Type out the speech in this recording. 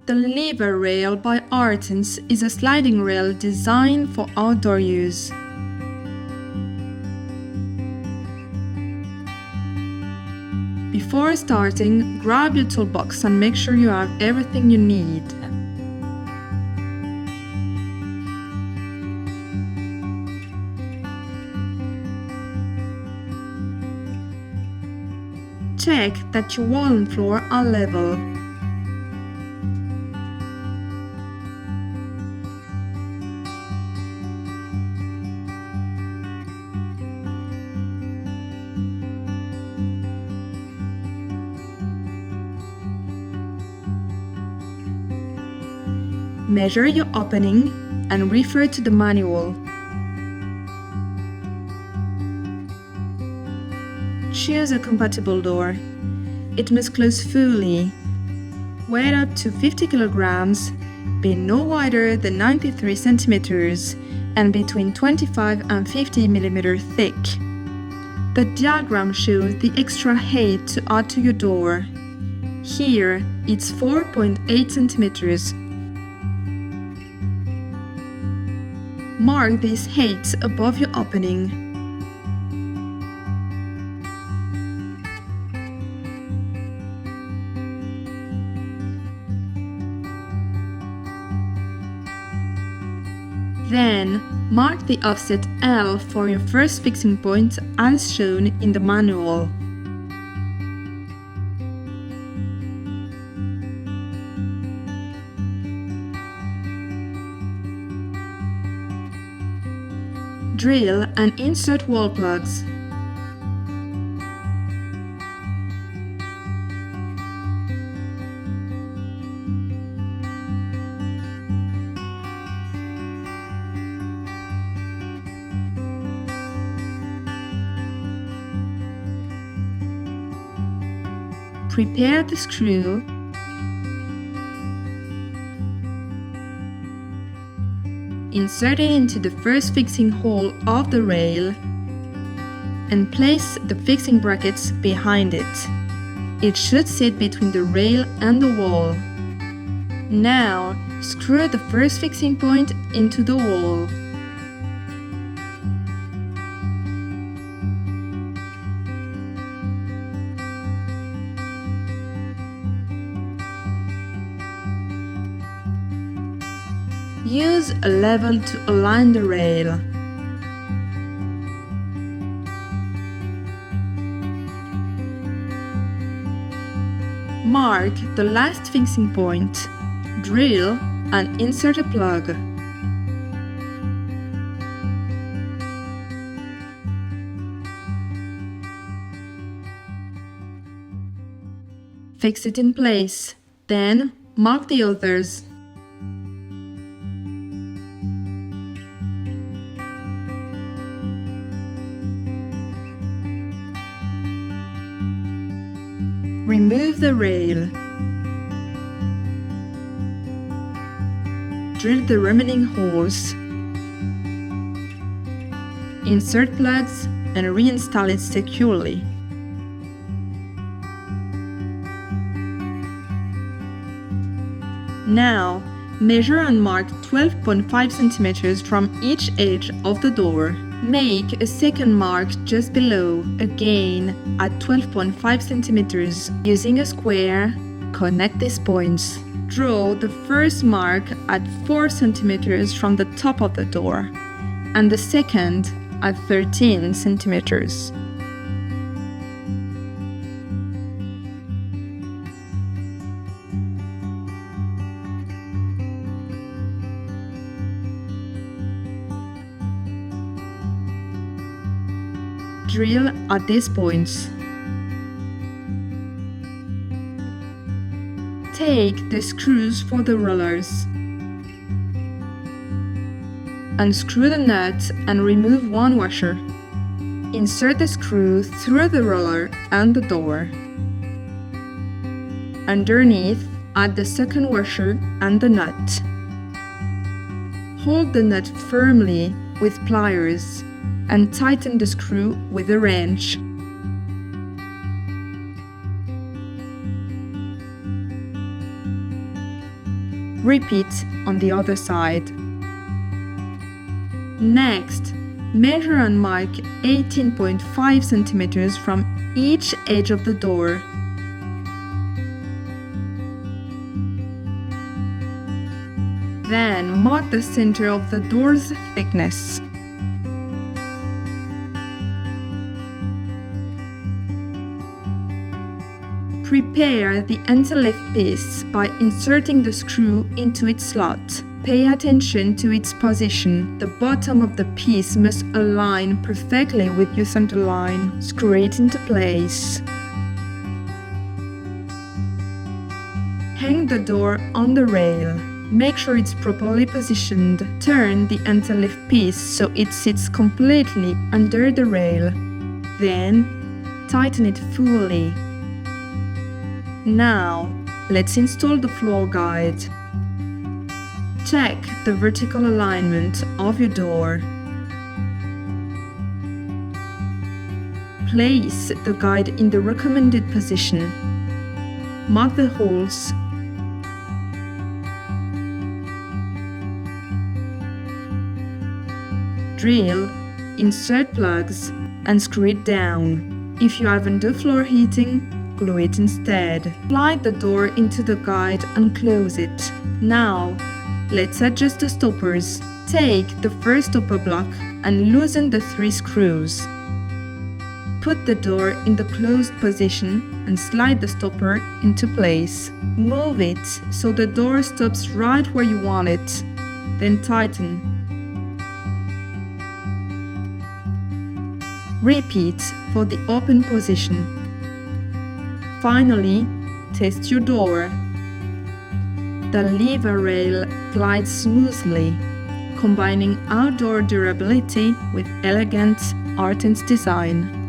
The LEVA rail by Artens is a sliding rail designed for outdoor use. Before starting, grab your toolbox and make sure you have everything you need. Check that your wall and floor are level. Measure your opening and refer to the manual. Choose a compatible door. It must close fully. Weigh up to 50 kilograms, be no wider than 93 centimeters, and between 25 and 50 millimeters thick. The diagram shows the extra height to add to your door. Here, it's 4.8 centimeters. Mark this height above your opening. Then, mark the offset L for your first fixing point as shown in the manual. Drill and insert wall plugs. Prepare the screw. Insert it into the first fixing hole of the rail and place the fixing brackets behind it. It should sit between the rail and the wall. Now, screw the first fixing point into the wall. Use a level to align the rail. Mark the last fixing point, drill and insert a plug. Fix it in place, then mark the others. Remove the rail. Drill the remaining holes. Insert plugs and reinstall it securely. Now, measure and mark 12.5 centimeters from each edge of the door. Make a second mark just below, again at 12.5 centimeters. Using a square, connect these points. Draw the first mark at 4 centimeters from the top of the door, and the second at 13 centimeters. Drill at these points. Take the screws for the rollers. Unscrew the nut and remove one washer. Insert the screw through the roller and the door. Underneath, add the second washer and the nut. Hold the nut firmly with pliers and tighten the screw with a wrench. Repeat on the other side. Next, measure and mark 18.5 centimeters from each edge of the door. Then mark the center of the door's thickness. Prepare the interleaf piece by inserting the screw into its slot. Pay attention to its position. The bottom of the piece must align perfectly with your center line. Screw it into place. Hang the door on the rail. Make sure it's properly positioned. Turn the interleaf piece so it sits completely under the rail. Then, tighten it fully. Now, let's install the floor guide. Check the vertical alignment of your door. Place the guide in the recommended position. Mark the holes. Drill, insert plugs, and screw it down. If you have underfloor heating, glue it instead. Slide the door into the guide and close it. Now, let's adjust the stoppers. Take the first stopper block and loosen the 3 screws. Put the door in the closed position and slide the stopper into place. Move it so the door stops right where you want it. Then tighten. Repeat for the open position. Finally, test your door. The LEVA rail glides smoothly, combining outdoor durability with elegant Artens design.